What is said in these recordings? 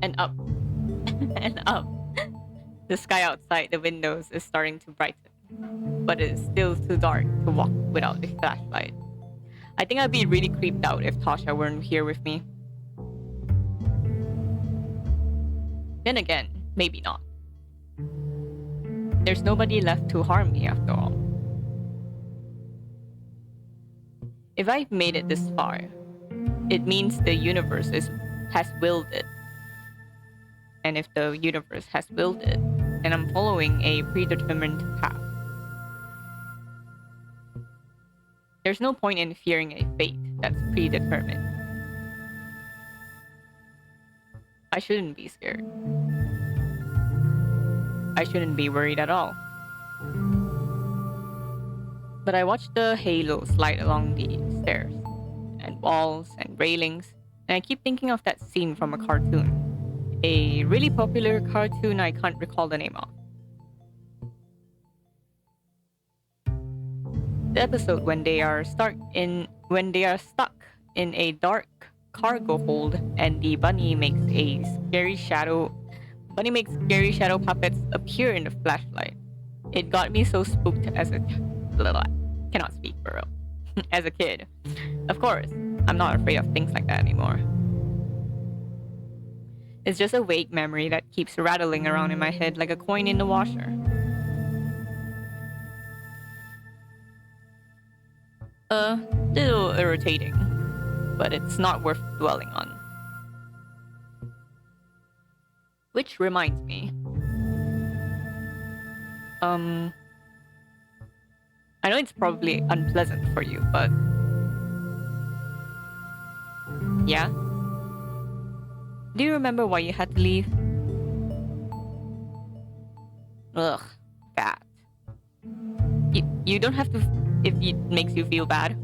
And up and up. The sky outside the windows is starting to brighten, but it is still too dark to walk without a flashlight. I think I'd be really creeped out if Tasha weren't here with me. Then again, maybe not. There's nobody left to harm me after all. If I've made it this far, it means the has willed it. And if the universe has willed it, then I'm following a predetermined path. There's no point in fearing a fate that's predetermined. I shouldn't be scared. I shouldn't be worried at all. But I watch the halo slide along the stairs and walls and railings, and I keep thinking of that scene from a cartoon. A really popular cartoon I can't recall the name of. The episode when they are stuck in a dark cargo hold and the bunny makes scary shadow puppets appear in the flashlight. It got me so spooked cannot speak for real. As a kid. Of course, I'm not afraid of things like that anymore. It's just a vague memory that keeps rattling around in my head like a coin in the washer. A little irritating, but it's not worth dwelling on. Which reminds me. I know it's probably unpleasant for you, but yeah? Do you remember why you had to leave? Ugh, that. You don't have to if it makes you feel bad.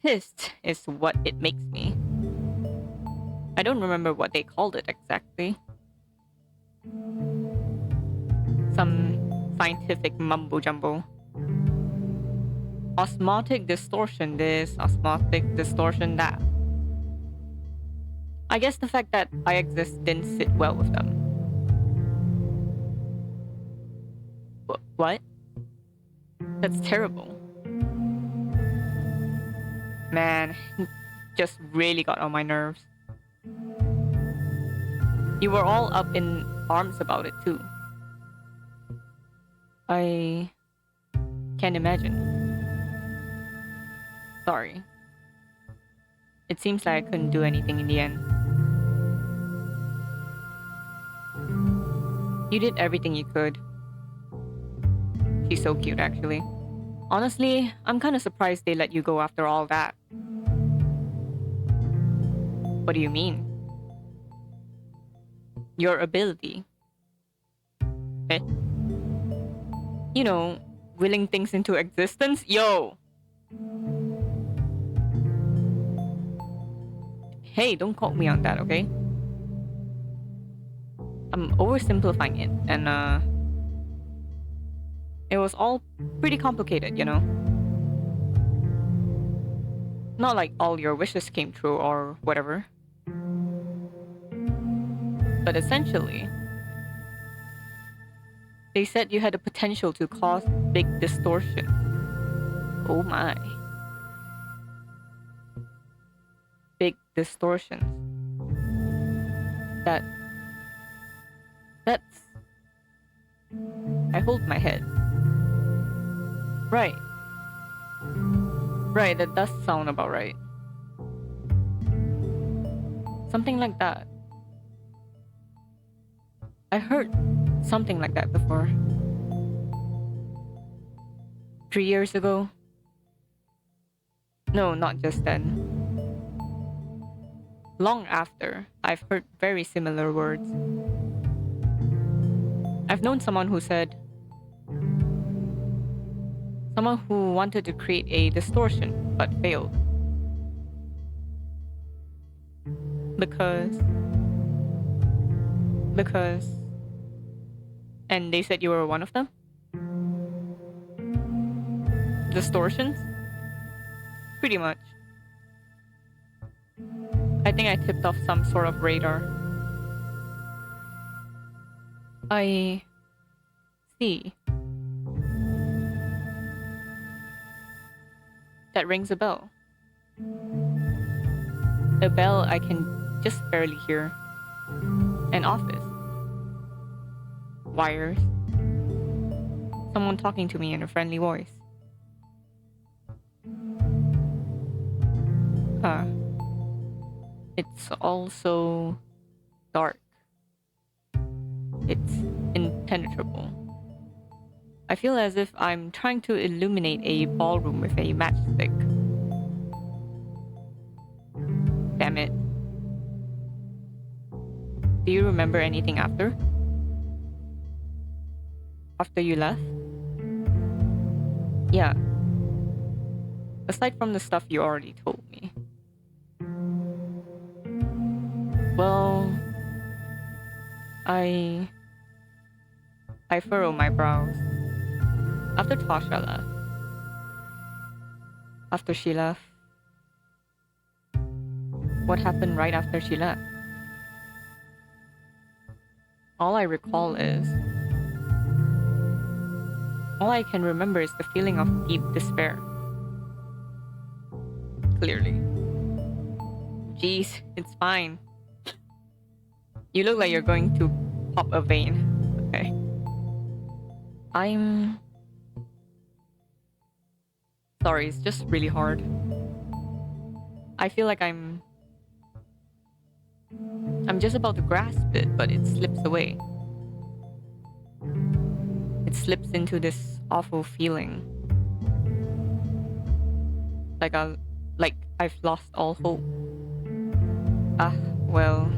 Pissed is what it makes me. I don't remember what they called it exactly. Some scientific mumbo jumbo. Osmotic distortion this, osmotic distortion that. I guess the fact that I exist didn't sit well with them. What? That's terrible. Man, just really got on my nerves. You were all up in arms about it too. I can't imagine. Sorry. It seems like I couldn't do anything in the end. You did everything you could. She's so cute, actually. Honestly, I'm kind of surprised they let you go after all that. What do you mean? Your ability. Eh? You know, willing things into existence? Yo! Hey, don't quote me on that, okay? I'm oversimplifying it, and it was all pretty complicated, you know? Not like all your wishes came true or whatever. But essentially, they said you had the potential to cause big distortion. Oh my. Big distortions. That's... I hold my head. Right. Right, that does sound about right. Something like that. I heard something like that before. 3 years ago. No, not just then. Long after, I've heard very similar words. I've known someone who wanted to create a distortion but failed. Because and they said you were one of them? Distortions? Pretty much. I think I tipped off some sort of radar. I see. That rings a bell. A bell I can just barely hear. An office. Wires. Someone talking to me in a friendly voice. Huh. It's also dark. It's impenetrable. I feel as if I'm trying to illuminate a ballroom with a matchstick. Damn it. Do you remember anything after? After you left? Yeah. Aside from the stuff you already told me. Well, I furrow my brows. After Tasha left. After she left. What happened right after she left? All I recall is... All I can remember is the feeling of deep despair. Clearly. Jeez, it's fine. You look like you're going to pop a vein. Okay. I'm... Sorry, it's just really hard. I feel like I'm just about to grasp it, but it slips away. It slips into this awful feeling. Like I've lost all hope. Ah, well...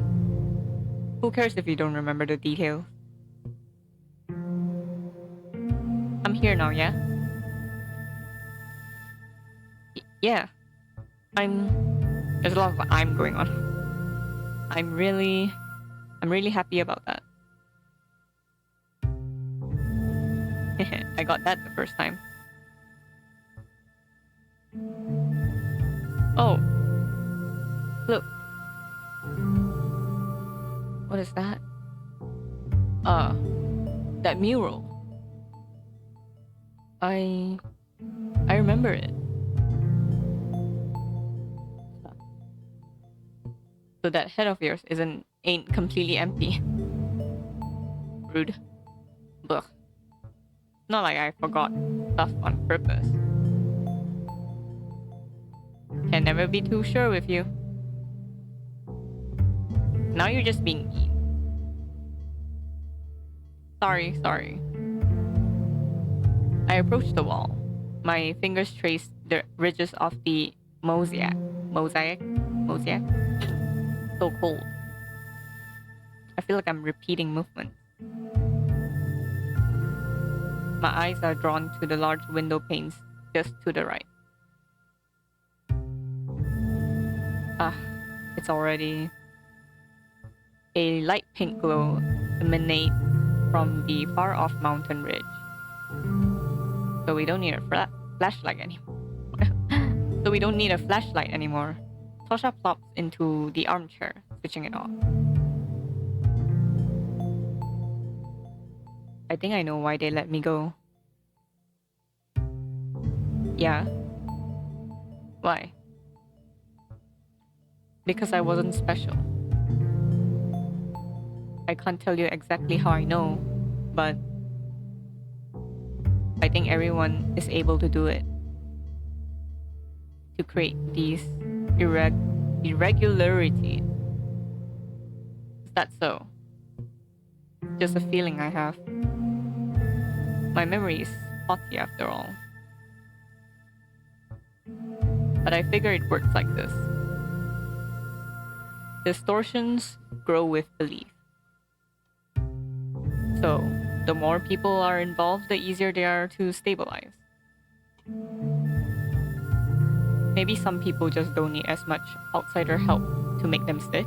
Who cares if you don't remember the details? I'm here now, yeah? Yeah. There's a lot of I'm going on. I'm really happy about that. I got that the first time. Oh. Look. What is that? That mural. I remember it. So that head of yours ain't completely empty. Rude. Ugh. Not like I forgot stuff on purpose. Can never be too sure with you. Now you're just being mean. Sorry. I approached the wall. My fingers traced the ridges of the mosaic. So cold. I feel like I'm repeating movements. My eyes are drawn to the large window panes just to the right. Ah, it's already... A light pink glow emanates from the far-off mountain ridge. So we don't need a flashlight anymore. So we don't need a flashlight anymore. Tosha plops into the armchair, switching it off. I think I know why they let me go. Yeah? Why? Because I wasn't special. I can't tell you exactly how I know, but I think everyone is able to do it. To create these irregularities. Is that so? Just a feeling I have. My memory is spotty after all. But I figure it works like this. Distortions grow with belief. So, the more people are involved, the easier they are to stabilize. Maybe some people just don't need as much outsider help to make them stick.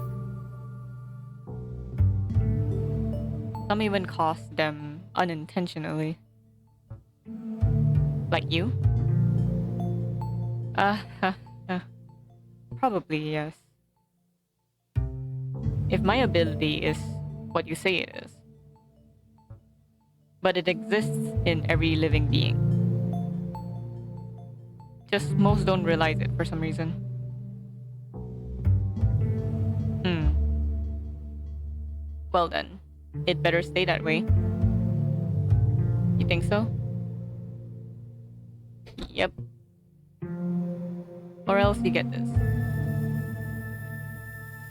Some even cost them unintentionally. Like you? Probably yes. If my ability is what you say it is, but it exists in every living being, just most don't realize it for some reason. Hmm. Well then, it better stay that way. You think so? Yep. Or else you get this.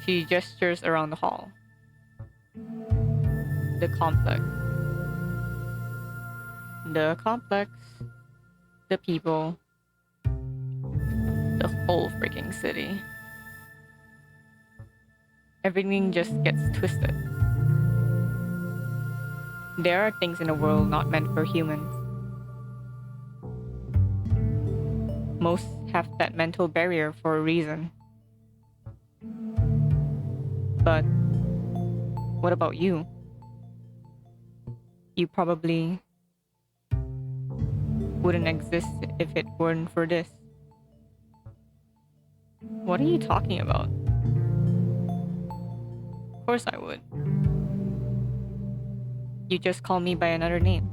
She gestures around the hall. The complex. The complex. The people. The whole freaking city. Everything just gets twisted. There are things in the world not meant for humans. Most have that mental barrier for a reason. But what about you? You probably wouldn't exist if it weren't for this. What are you talking about? Of course I would. You just call me by another name.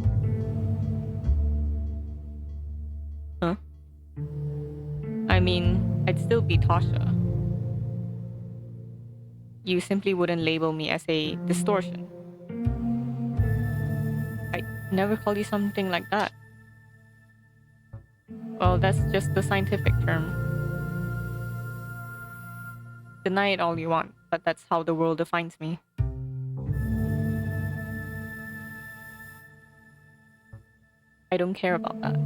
Huh? I mean, I'd still be Tasha. You simply wouldn't label me as a distortion. I never call you something like that. Well, that's just the scientific term. Deny it all you want, but that's how the world defines me. I don't care about that.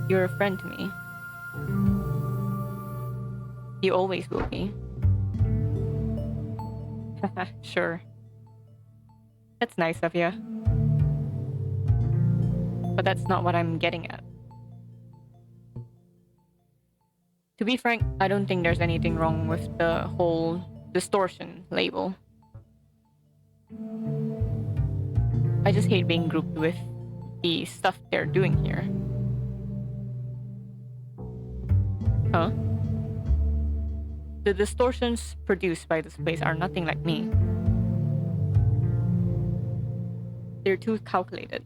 You're a friend to me. You always will be. Sure. That's nice of you. But that's not what I'm getting at. To be frank, I don't think there's anything wrong with the whole distortion label. I just hate being grouped with the stuff they're doing here. Huh? The distortions produced by this place are nothing like me. They're too calculated.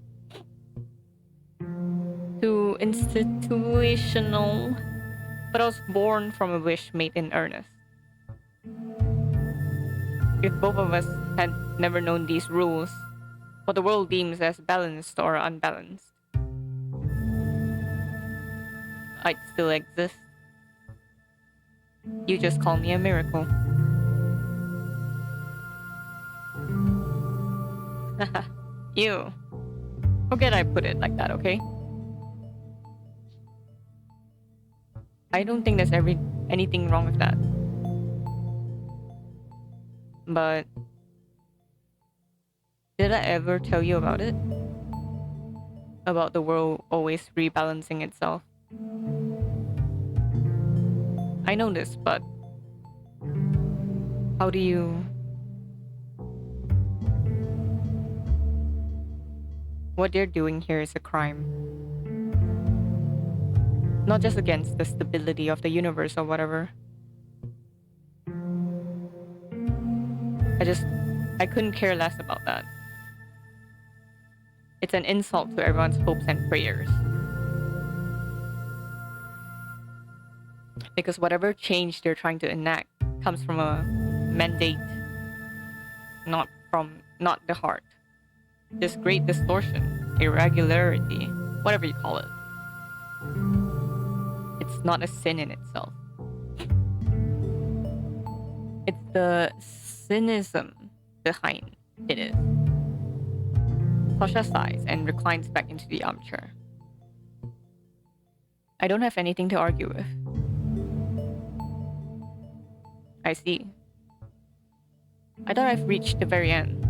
Too institutional. But I was born from a wish made in earnest. If both of us had never known these rules, what the world deems as balanced or unbalanced, I'd still exist. You just call me a miracle. You. Forget I put it like that, okay? I don't think there's anything wrong with that. But did I ever tell you about it? About the world always rebalancing itself? I know this, but how do you... What they're doing here is a crime. Not just against the stability of the universe or whatever. I couldn't care less about that. It's an insult to everyone's hopes and prayers. Because whatever change they're trying to enact comes from a mandate, not the heart. This great distortion, irregularity, whatever you call it. It's not a sin in itself. It's the cynicism behind it is. Tasha sighs and reclines back into the armchair. I don't have anything to argue with. I see. I thought I've reached the very end.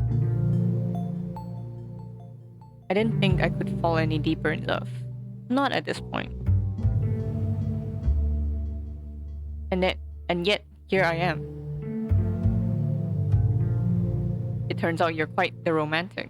I didn't think I could fall any deeper in love. Not at this point. And yet, here I am. It turns out you're quite the romantic.